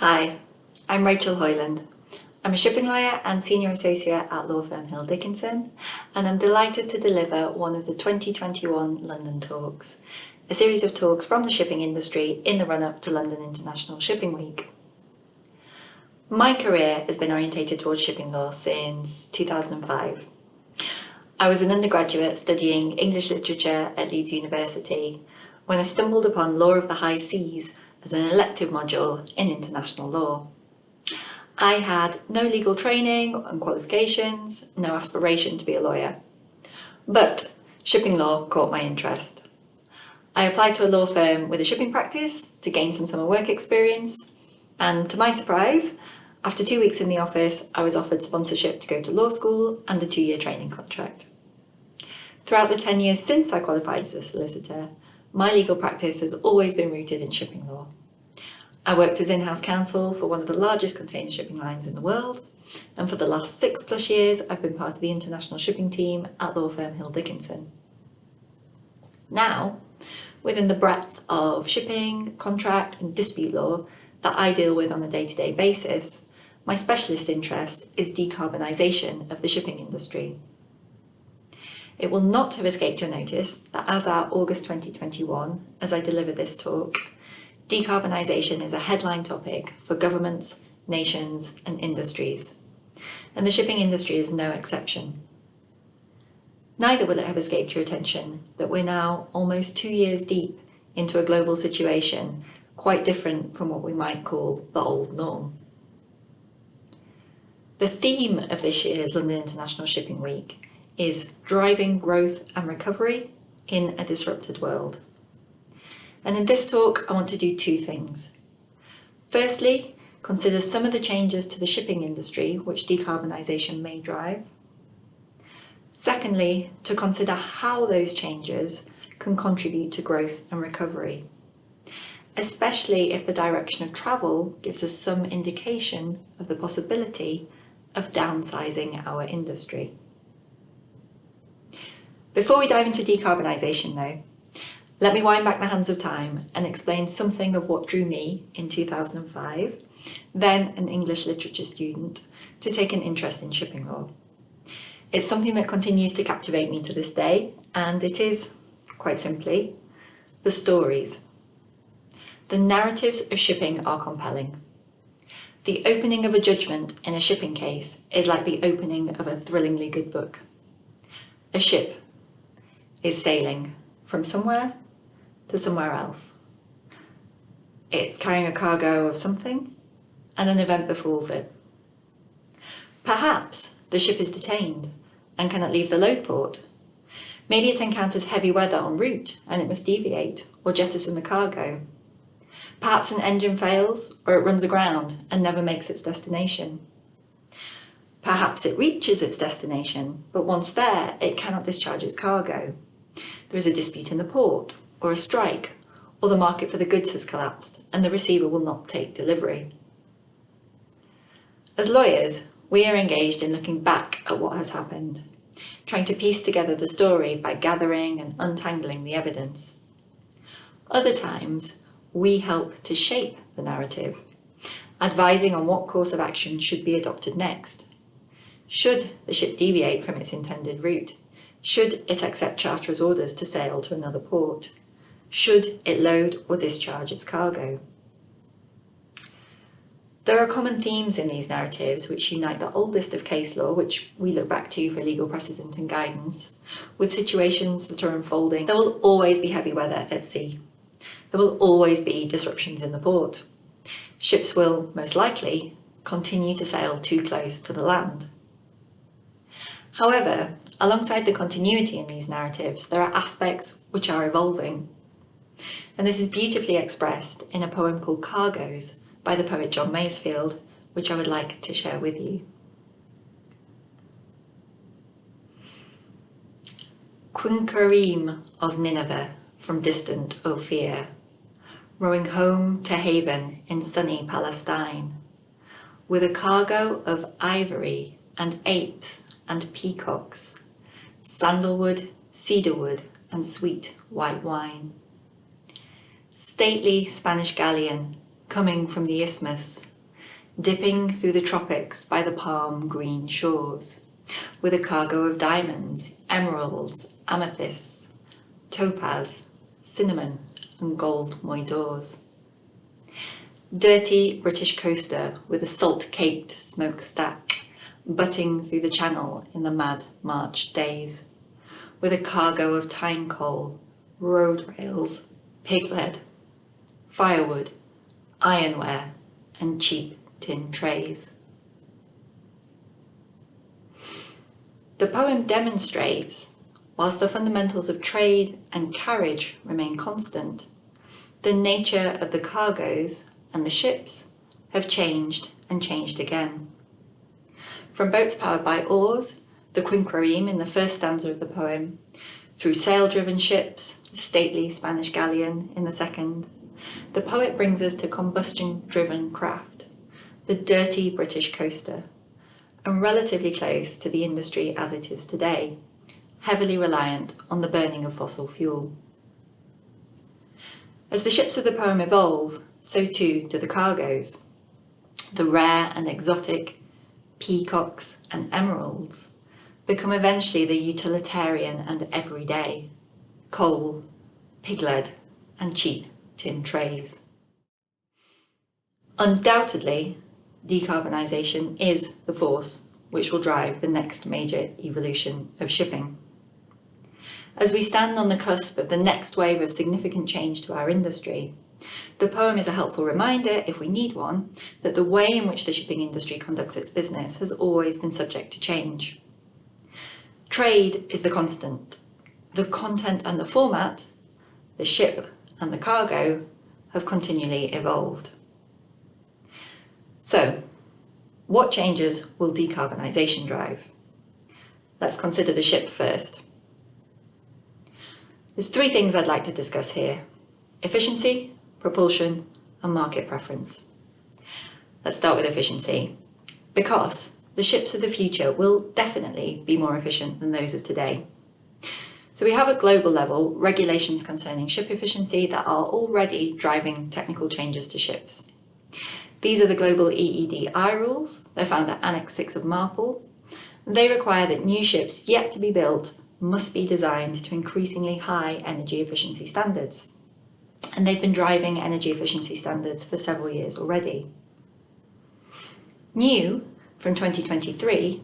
Hi, I'm Rachel Hoyland. I'm a shipping lawyer and senior associate at law firm Hill Dickinson, and I'm delighted to deliver one of the 2021 London Talks, a series of talks from the shipping industry in the run-up to London International Shipping Week. My career has been orientated towards shipping law since 2005. I was an undergraduate studying English literature at Leeds University when I stumbled upon Law of the High Seas as an elective module in international law. I had no legal training and qualifications, no aspiration to be a lawyer. But shipping law caught my interest. I applied to a law firm with a shipping practice to gain some summer work experience, and to my surprise, after 2 weeks in the office, I was offered sponsorship to go to law school and a 2-year training contract. Throughout the 10 years since I qualified as a solicitor, my legal practice has always been rooted in shipping law. I worked as in-house counsel for one of the largest container shipping lines in the world, and for the last 6+ years I've been part of the international shipping team at law firm Hill Dickinson. Now, within the breadth of shipping, contract and dispute law that I deal with on a day-to-day basis, my specialist interest is decarbonisation of the shipping industry. It will not have escaped your notice that as at August 2021, as I deliver this talk, decarbonisation is a headline topic for governments, nations and industries, and the shipping industry is no exception. Neither will it have escaped your attention that we're now almost 2 years deep into a global situation quite different from what we might call the old norm. The theme of this year's London International Shipping Week is driving growth and recovery in a disrupted world. And in this talk, I want to do 2 things. Firstly, consider some of the changes to the shipping industry which decarbonisation may drive. Secondly, to consider how those changes can contribute to growth and recovery, especially if the direction of travel gives us some indication of the possibility of downsizing our industry. Before we dive into decarbonisation though, let me wind back the hands of time and explain something of what drew me in 2005, then an English literature student, to take an interest in shipping law. It's something that continues to captivate me to this day, and it is, quite simply, the stories. The narratives of shipping are compelling. The opening of a judgment in a shipping case is like the opening of a thrillingly good book. A ship is sailing from somewhere to somewhere else. It's carrying a cargo of something, and an event befalls it. Perhaps the ship is detained and cannot leave the load port. Maybe it encounters heavy weather en route and it must deviate or jettison the cargo. Perhaps an engine fails or it runs aground and never makes its destination. Perhaps it reaches its destination, but once there, it cannot discharge its cargo. There is a dispute in the port, or a strike, or the market for the goods has collapsed and the receiver will not take delivery. As lawyers, we are engaged in looking back at what has happened, trying to piece together the story by gathering and untangling the evidence. Other times, we help to shape the narrative, advising on what course of action should be adopted next. Should the ship deviate from its intended route? Should it accept charterer's orders to sail to another port? Should it load or discharge its cargo? There are common themes in these narratives which unite the oldest of case law, which we look back to for legal precedent and guidance, with situations that are unfolding. There will always be heavy weather at sea. There will always be disruptions in the port. Ships will, most likely, continue to sail too close to the land. However, alongside the continuity in these narratives, there are aspects which are evolving. And this is beautifully expressed in a poem called Cargoes by the poet John Masefield, which I would like to share with you. Quinquereme of Nineveh from distant Ophir, rowing home to haven in sunny Palestine, with a cargo of ivory and apes and peacocks, sandalwood, cedarwood and sweet white wine. stately Spanish galleon coming from the isthmus dipping through the tropics by the palm green shores, with a cargo of diamonds, emeralds, amethysts, topaz, cinnamon and gold moidores. Dirty British coaster with a salt-caked smokestack, butting through the channel in the mad March days, with a cargo of time coal, road rails, pig lead, firewood, ironware and cheap tin trays. The poem demonstrates, whilst the fundamentals of trade and carriage remain constant, the nature of the cargoes and the ships have changed and changed again. From boats powered by oars, the quinquereme in the first stanza of the poem, through sail-driven ships, the stately Spanish galleon in the second, the poet brings us to combustion-driven craft, the dirty British coaster, and relatively close to the industry as it is today, heavily reliant on the burning of fossil fuel. As the ships of the poem evolve, so too do the cargoes. The rare and exotic peacocks and emeralds become eventually the utilitarian and everyday coal, pig lead and cheap tin trays. Undoubtedly, decarbonisation is the force which will drive the next major evolution of shipping. As we stand on the cusp of the next wave of significant change to our industry, the poem is a helpful reminder, if we need one, that the way in which the shipping industry conducts its business has always been subject to change. Trade is the constant. The content and the format, the ship and the cargo, have continually evolved. So, what changes will decarbonisation drive? Let's consider the ship first. There's three things I'd like to discuss here: efficiency, propulsion and market preference. Let's start with efficiency, because the ships of the future will definitely be more efficient than those of today. So we have at global level regulations concerning ship efficiency that are already driving technical changes to ships. These are the global EEDI rules. They're found at Annex 6 of MARPOL. They require that new ships yet to be built must be designed to increasingly high energy efficiency standards. And they've been driving energy efficiency standards for several years already. New from 2023,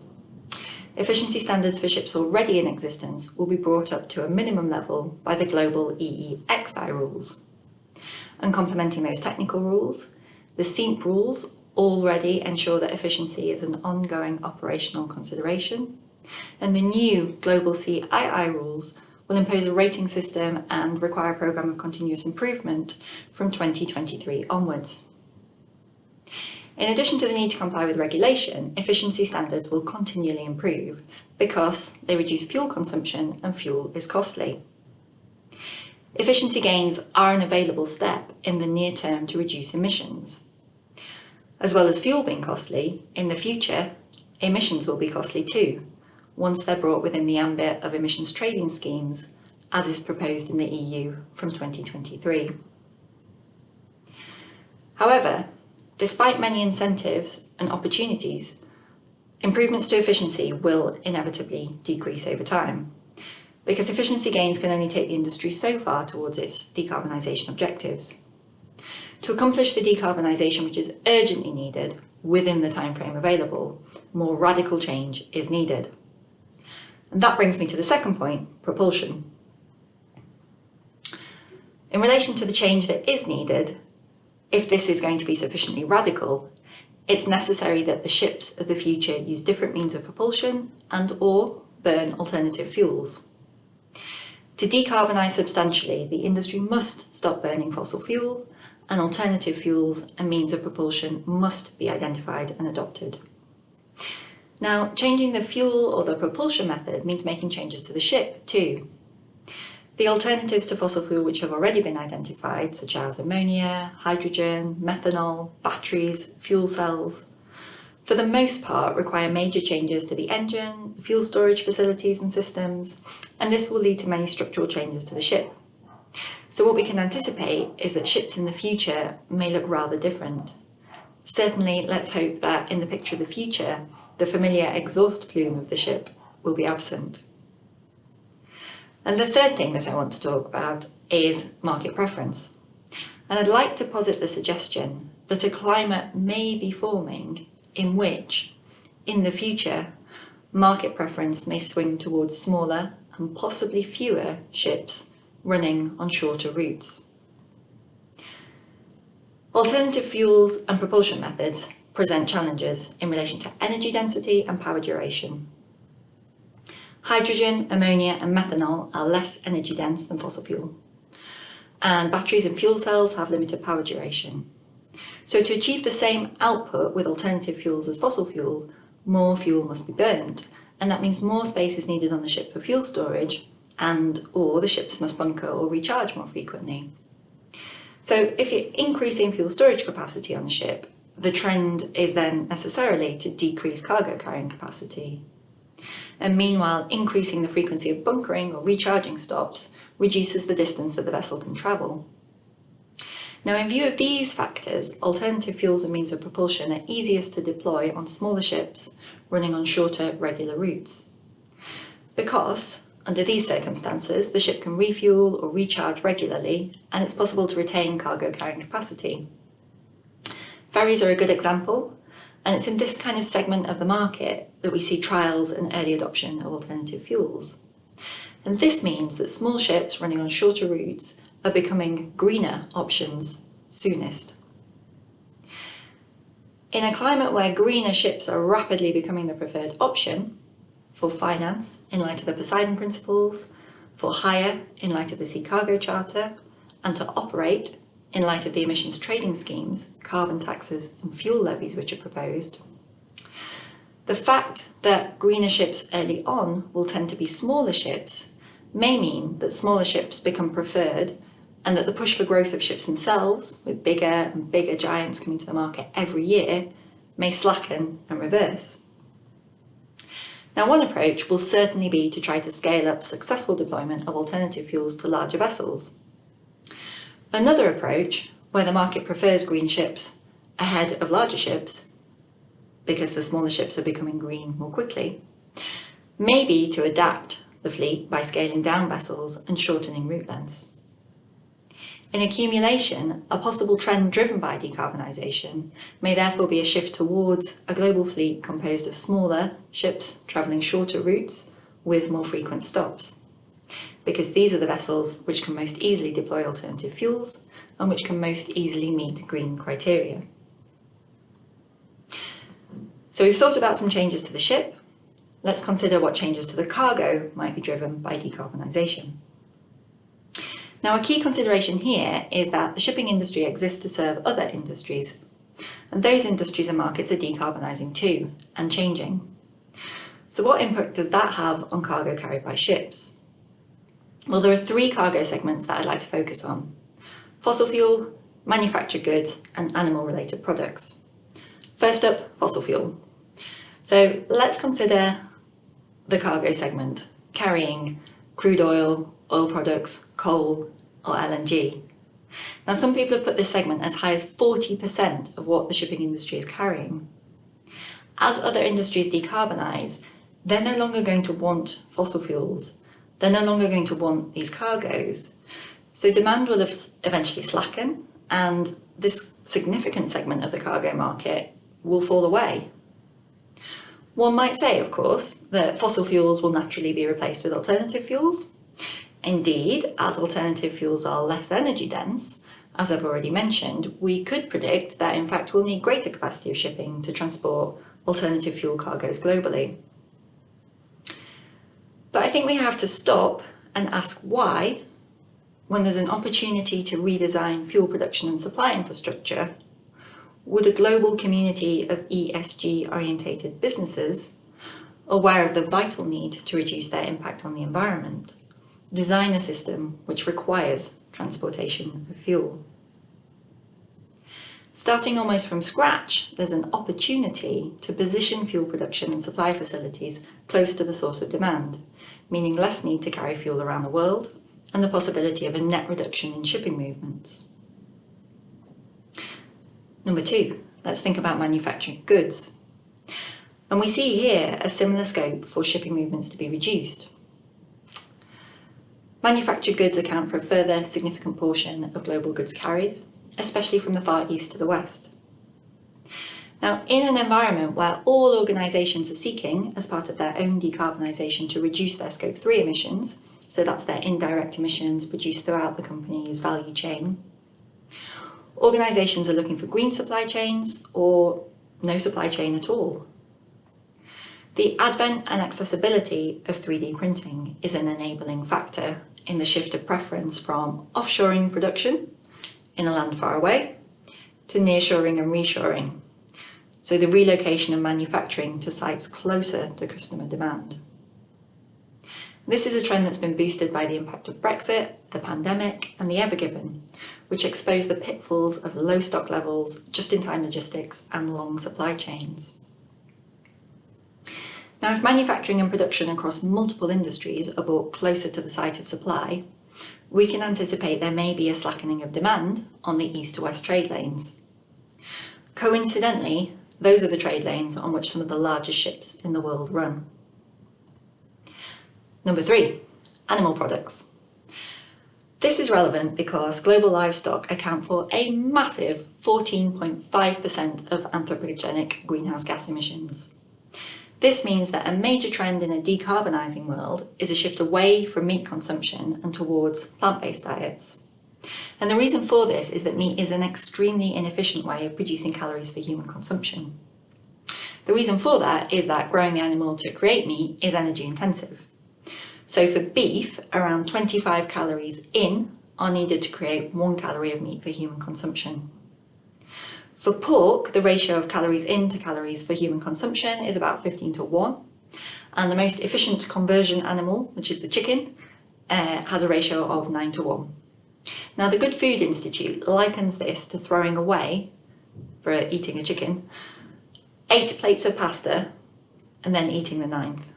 efficiency standards for ships already in existence will be brought up to a minimum level by the global EEXI rules. And complementing those technical rules, the SEEMP rules already ensure that efficiency is an ongoing operational consideration, and the new global CII rules will impose a rating system and require a programme of continuous improvement from 2023 onwards. In addition to the need to comply with regulation, efficiency standards will continually improve because they reduce fuel consumption and fuel is costly. Efficiency gains are an available step in the near term to reduce emissions. As well as fuel being costly, in the future, emissions will be costly too, once they're brought within the ambit of emissions trading schemes, as is proposed in the EU from 2023. However, despite many incentives and opportunities, improvements to efficiency will inevitably decrease over time, because efficiency gains can only take the industry so far towards its decarbonisation objectives. To accomplish the decarbonisation which is urgently needed within the timeframe available, more radical change is needed. And that brings me to the second point, propulsion. In relation to the change that is needed, if this is going to be sufficiently radical, it's necessary that the ships of the future use different means of propulsion and/or burn alternative fuels. To decarbonise substantially, the industry must stop burning fossil fuel, and alternative fuels and means of propulsion must be identified and adopted. Now, changing the fuel or the propulsion method means making changes to the ship too. The alternatives to fossil fuel which have already been identified, such as ammonia, hydrogen, methanol, batteries, fuel cells, for the most part require major changes to the engine, the fuel storage facilities and systems, and this will lead to many structural changes to the ship. So what we can anticipate is that ships in the future may look rather different. Certainly, let's hope that in the picture of the future, the familiar exhaust plume of the ship will be absent. And the third thing that I want to talk about is market preference. And I'd like to posit the suggestion that a climate may be forming in which, in the future, market preference may swing towards smaller and possibly fewer ships running on shorter routes. Alternative fuels and propulsion methods present challenges in relation to energy density and power duration. Hydrogen, ammonia and methanol are less energy dense than fossil fuel, and batteries and fuel cells have limited power duration. So to achieve the same output with alternative fuels as fossil fuel, more fuel must be burnt, and that means more space is needed on the ship for fuel storage, or the ships must bunker or recharge more frequently. So if you're increasing fuel storage capacity on the ship, the trend is then necessarily to decrease cargo carrying capacity. And meanwhile, increasing the frequency of bunkering or recharging stops reduces the distance that the vessel can travel. Now, in view of these factors, alternative fuels and means of propulsion are easiest to deploy on smaller ships running on shorter, regular routes. Because, under these circumstances, the ship can refuel or recharge regularly, and it's possible to retain cargo carrying capacity. Ferries are a good example, and it's in this kind of segment of the market that we see trials and early adoption of alternative fuels. And this means that small ships running on shorter routes are becoming greener options soonest. In a climate where greener ships are rapidly becoming the preferred option, for finance in light of the Poseidon Principles, for hire in light of the Sea Cargo Charter, and to operate in light of the emissions trading schemes, carbon taxes and fuel levies which are proposed. The fact that greener ships early on will tend to be smaller ships may mean that smaller ships become preferred, and that the push for growth of ships themselves, with bigger and bigger giants coming to the market every year, may slacken and reverse. Now, one approach will certainly be to try to scale up successful deployment of alternative fuels to larger vessels. Another approach, where the market prefers green ships ahead of larger ships, because the smaller ships are becoming green more quickly, may be to adapt the fleet by scaling down vessels and shortening route lengths. In accumulation, a possible trend driven by decarbonisation may therefore be a shift towards a global fleet composed of smaller ships travelling shorter routes with more frequent stops, because these are the vessels which can most easily deploy alternative fuels and which can most easily meet green criteria. So we've thought about some changes to the ship. Let's consider what changes to the cargo might be driven by decarbonisation. Now, a key consideration here is that the shipping industry exists to serve other industries, and those industries and markets are decarbonising too, and changing. So what impact does that have on cargo carried by ships? Well, there are three cargo segments that I'd like to focus on: fossil fuel, manufactured goods, and animal-related products. First up, fossil fuel. So let's consider the cargo segment, carrying crude oil, oil products, coal, or LNG. Now, some people have put this segment as high as 40% of what the shipping industry is carrying. As other industries decarbonise, they're no longer going to want fossil fuels. They're no longer going to want these cargoes. So demand will eventually slacken, and this significant segment of the cargo market will fall away. One might say, of course, that fossil fuels will naturally be replaced with alternative fuels. Indeed, as alternative fuels are less energy dense, as I've already mentioned, we could predict that in fact we'll need greater capacity of shipping to transport alternative fuel cargoes globally. But I think we have to stop and ask why, when there's an opportunity to redesign fuel production and supply infrastructure, would a global community of ESG-orientated businesses, aware of the vital need to reduce their impact on the environment, design a system which requires transportation of fuel? Starting almost from scratch, there's an opportunity to position fuel production and supply facilities close to the source of demand, meaning less need to carry fuel around the world and the possibility of a net reduction in shipping movements. Number two, let's think about manufacturing goods. And we see here a similar scope for shipping movements to be reduced. Manufactured goods account for a further significant portion of global goods carried, especially from the Far East to the West. Now, in an environment where all organisations are seeking, as part of their own decarbonisation, to reduce their Scope 3 emissions, so that's their indirect emissions produced throughout the company's value chain, organisations are looking for green supply chains or no supply chain at all. The advent and accessibility of 3D printing is an enabling factor in the shift of preference from offshoring production in a land far away to nearshoring and reshoring, so the relocation of manufacturing to sites closer to customer demand. This is a trend that's been boosted by the impact of Brexit, the pandemic, and the Ever Given, which exposed the pitfalls of low stock levels, just-in-time logistics, and long supply chains. Now, if manufacturing and production across multiple industries are brought closer to the site of supply, we can anticipate there may be a slackening of demand on the east to west trade lanes. Coincidentally, those are the trade lanes on which some of the largest ships in the world run. Number 3, animal products. This is relevant because global livestock account for a massive 14.5% of anthropogenic greenhouse gas emissions. This means that a major trend in a decarbonising world is a shift away from meat consumption and towards plant-based diets. And the reason for this is that meat is an extremely inefficient way of producing calories for human consumption. The reason for that is that growing the animal to create meat is energy intensive. So for beef, around 25 calories in are needed to create 1 calorie of meat for human consumption. For pork, the ratio of calories in to calories for human consumption is about 15 to 1. And the most efficient conversion animal, which is the chicken, has a ratio of 9 to 1. Now, the Good Food Institute likens this to throwing away, for eating a chicken, 8 plates of pasta and then eating the 9th.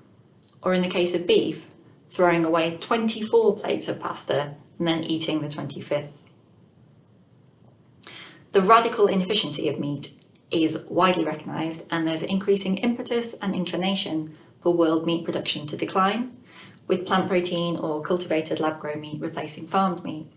Or in the case of beef, throwing away 24 plates of pasta and then eating the 25th. The radical inefficiency of meat is widely recognised, and there's increasing impetus and inclination for world meat production to decline, with plant protein or cultivated lab-grown meat replacing farmed meat.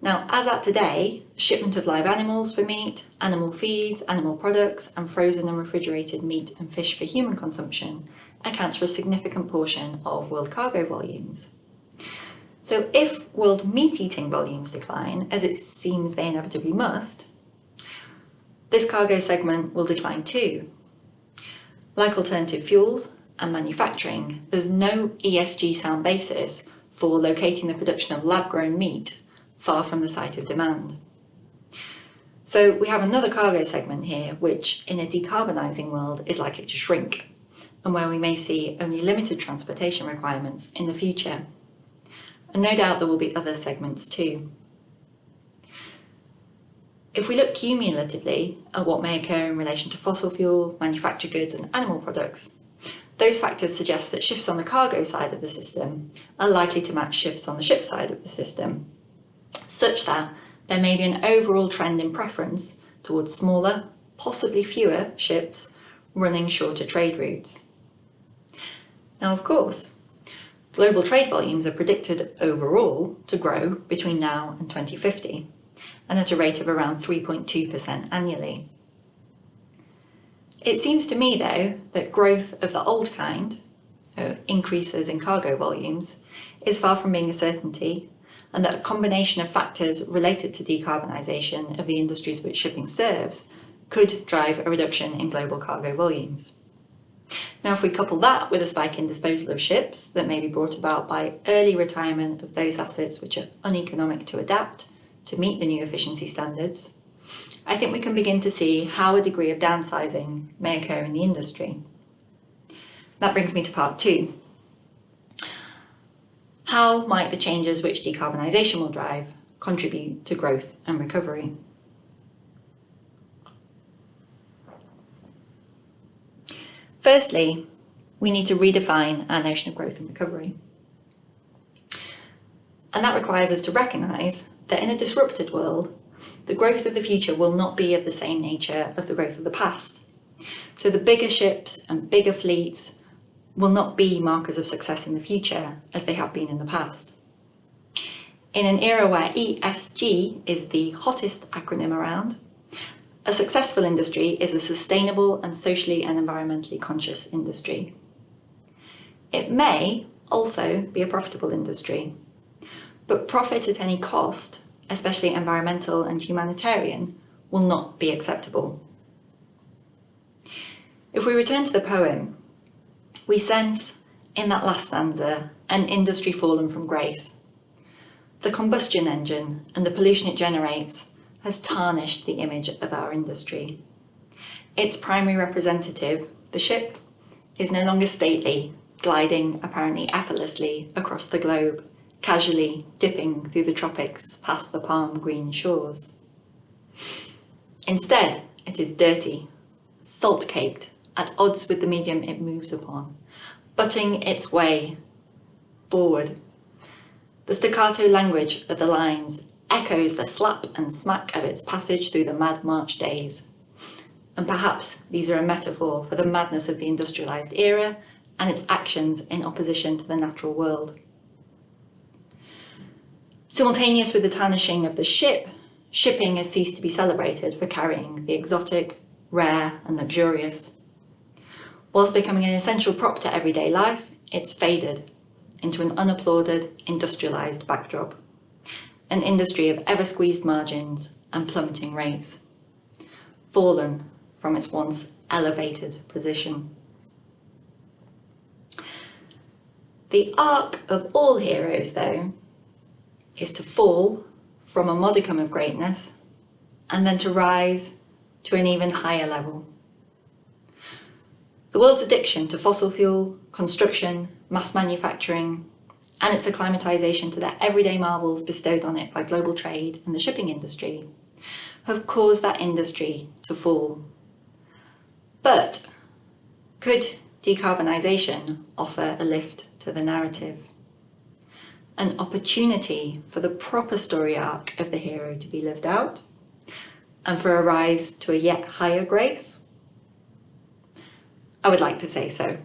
Now, as at today, shipment of live animals for meat, animal feeds, animal products, and frozen and refrigerated meat and fish for human consumption accounts for a significant portion of world cargo volumes. So if world meat-eating volumes decline, as it seems they inevitably must, this cargo segment will decline too. Like alternative fuels and manufacturing, there's no ESG sound basis for locating the production of lab-grown meat far from the site of demand. So we have another cargo segment here, which in a decarbonising world is likely to shrink, and where we may see only limited transportation requirements in the future. And no doubt there will be other segments too. If we look cumulatively at what may occur in relation to fossil fuel, manufactured goods and animal products, those factors suggest that shifts on the cargo side of the system are likely to match shifts on the ship side of the system, such that there may be an overall trend in preference towards smaller, possibly fewer ships running shorter trade routes. Now, of course, global trade volumes are predicted overall to grow between now and 2050, and at a rate of around 3.2% annually. It seems to me, though, that growth of the old kind, increases in cargo volumes, is far from being a certainty, and that a combination of factors related to decarbonisation of the industries which shipping serves could drive a reduction in global cargo volumes. Now, if we couple that with a spike in disposal of ships that may be brought about by early retirement of those assets which are uneconomic to adapt to meet the new efficiency standards, I think we can begin to see how a degree of downsizing may occur in the industry. That brings me to part 2. How might the changes which decarbonisation will drive contribute to growth and recovery? Firstly, we need to redefine our notion of growth and recovery. And that requires us to recognise that in a disrupted world, the growth of the future will not be of the same nature of the growth of the past. So the bigger ships and bigger fleets will not be markers of success in the future as they have been in the past. In an era where ESG is the hottest acronym around, a successful industry is a sustainable and socially and environmentally conscious industry. It may also be a profitable industry, but profit at any cost, especially environmental and humanitarian, will not be acceptable. If we return to the poem, we sense in that last stanza an industry fallen from grace. The combustion engine and the pollution it generates has tarnished the image of our industry. Its primary representative, the ship, is no longer stately, gliding apparently effortlessly across the globe, casually dipping through the tropics past the palm green shores. Instead, it is dirty, salt-caked, at odds with the medium it moves upon, butting its way forward. The staccato language of the lines echoes the slap and smack of its passage through the mad March days. And perhaps these are a metaphor for the madness of the industrialised era and its actions in opposition to the natural world. Simultaneous with the tarnishing of the ship, shipping has ceased to be celebrated for carrying the exotic, rare and luxurious. Whilst becoming an essential prop to everyday life, it's faded into an unapplauded, industrialised backdrop. An industry of ever-squeezed margins and plummeting rates, fallen from its once elevated position. The arc of all heroes, though, is to fall from a modicum of greatness and then to rise to an even higher level. The world's addiction to fossil fuel, construction, mass manufacturing, and its acclimatisation to the everyday marvels bestowed on it by global trade and the shipping industry have caused that industry to fall. But could decarbonisation offer a lift to the narrative? An opportunity for the proper story arc of the hero to be lived out, and for a rise to a yet higher grace? I would like to say so.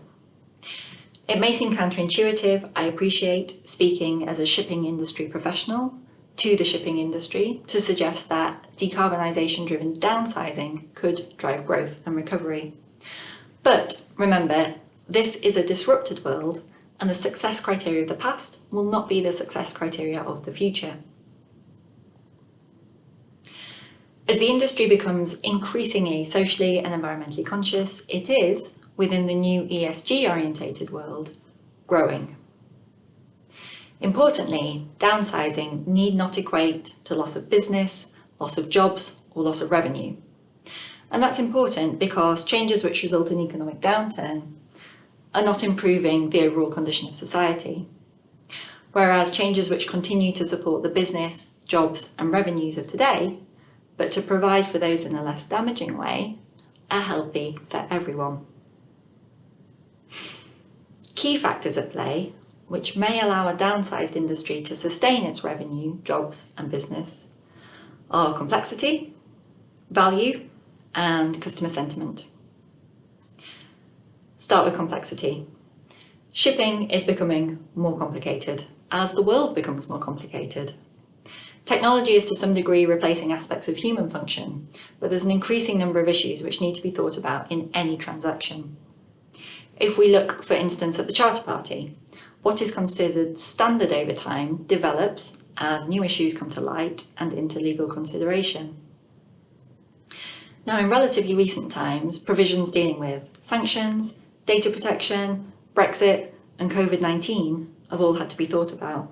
It may seem counterintuitive. I appreciate speaking as a shipping industry professional to the shipping industry to suggest that decarbonisation-driven downsizing could drive growth and recovery. But remember, this is a disrupted world, and the success criteria of the past will not be the success criteria of the future. As the industry becomes increasingly socially and environmentally conscious, it is, within the new ESG-orientated world, growing. Importantly, downsizing need not equate to loss of business, loss of jobs, or loss of revenue. And that's important because changes which result in economic downturn are not improving the overall condition of society, whereas changes which continue to support the business, jobs, and revenues of today, but to provide for those in a less damaging way, are healthy for everyone. Key factors at play, which may allow a downsized industry to sustain its revenue, jobs, and business, are complexity, value, and customer sentiment. Start with complexity. Shipping is becoming more complicated as the world becomes more complicated. Technology is to some degree replacing aspects of human function, but there's an increasing number of issues which need to be thought about in any transaction. If we look, for instance, at the charter party, what is considered standard over time develops as new issues come to light and into legal consideration. Now, in relatively recent times, provisions dealing with sanctions, data protection, Brexit, and COVID-19 have all had to be thought about.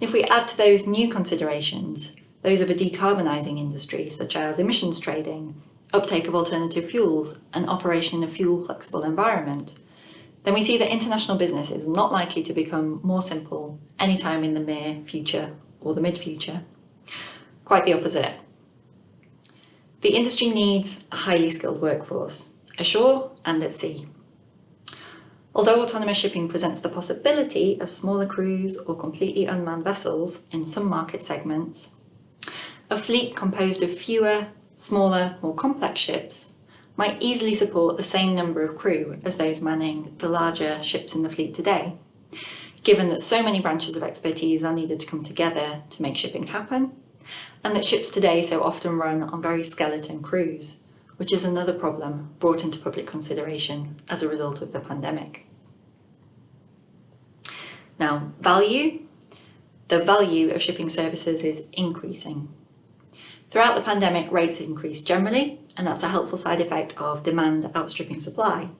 If we add to those new considerations, those of a decarbonising industry, such as emissions trading, uptake of alternative fuels, and operation in a fuel-flexible environment, then we see that international business is not likely to become more simple anytime in the near future or the mid-future. Quite the opposite. The industry needs a highly skilled workforce, ashore and at sea. Although autonomous shipping presents the possibility of smaller crews or completely unmanned vessels in some market segments, A fleet composed of fewer, smaller, more complex ships might easily support the same number of crew as those manning the larger ships in the fleet today, given that so many branches of expertise are needed to come together to make shipping happen, and that ships today so often run on very skeleton crews, which is another problem brought into public consideration as a result of the pandemic. Now, value. The value of shipping services is increasing. Throughout the pandemic, rates increased generally, and that's a helpful side effect of demand outstripping supply.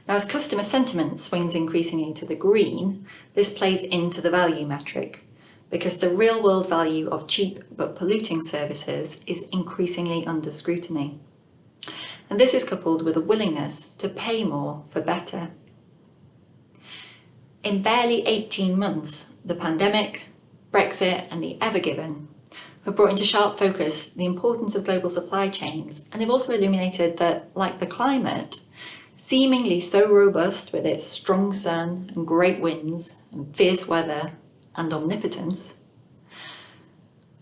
Now, as customer sentiment swings increasingly to the green, this plays into the value metric, because the real-world value of cheap but polluting services is increasingly under scrutiny. And this is coupled with a willingness to pay more for better. In barely 18 months, the pandemic, Brexit, and the Ever Given have brought into sharp focus the importance of global supply chains, and they've also illuminated that, like the climate, seemingly so robust with its strong sun and great winds and fierce weather and omnipotence,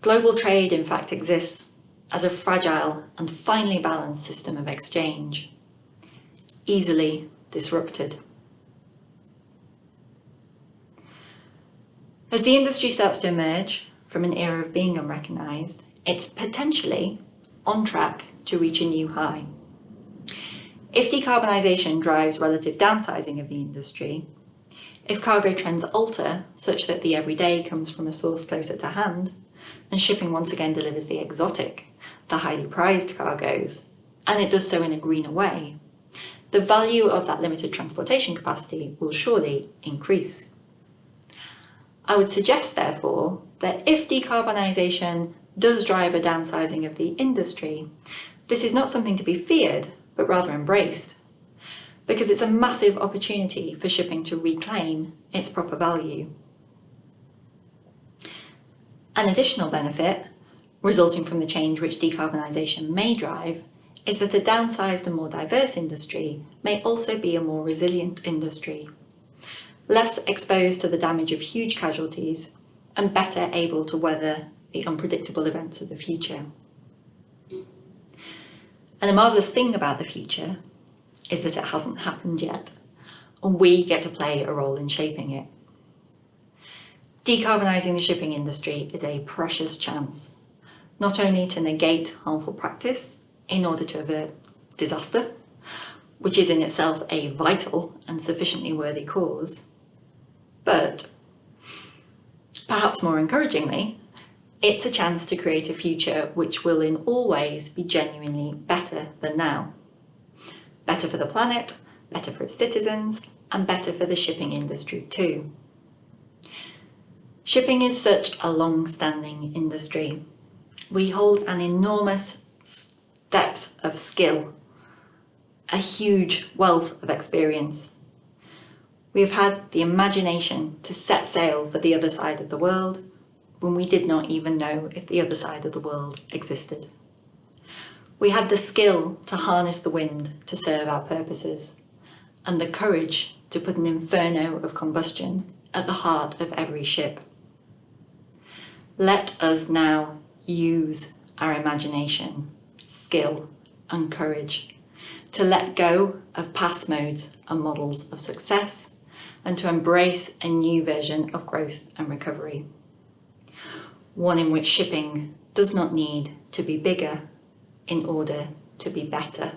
global trade in fact exists as a fragile and finely balanced system of exchange, easily disrupted. As the industry starts to emerge from an era of being unrecognised, it's potentially on track to reach a new high. If decarbonisation drives relative downsizing of the industry, if cargo trends alter such that the everyday comes from a source closer to hand, and shipping once again delivers the exotic, the highly prized cargoes, and it does so in a greener way, the value of that limited transportation capacity will surely increase. I would suggest, therefore, that if decarbonisation does drive a downsizing of the industry, this is not something to be feared, but rather embraced, because it's a massive opportunity for shipping to reclaim its proper value. An additional benefit, resulting from the change which decarbonisation may drive, is that a downsized and more diverse industry may also be a more resilient industry, less exposed to the damage of huge casualties and better able to weather the unpredictable events of the future. And the marvellous thing about the future is that it hasn't happened yet, and we get to play a role in shaping it. Decarbonising the shipping industry is a precious chance, not only to negate harmful practice in order to avert disaster, which is in itself a vital and sufficiently worthy cause, but, perhaps more encouragingly, it's a chance to create a future which will in all ways be genuinely better than now. Better for the planet, better for its citizens, and better for the shipping industry too. Shipping is such a long-standing industry. We hold an enormous depth of skill, a huge wealth of experience. We have had the imagination to set sail for the other side of the world when we did not even know if the other side of the world existed. We had the skill to harness the wind to serve our purposes, and the courage to put an inferno of combustion at the heart of every ship. Let us now use our imagination, skill, and courage to let go of past modes and models of success and to embrace a new version of growth and recovery. One in which shipping does not need to be bigger in order to be better.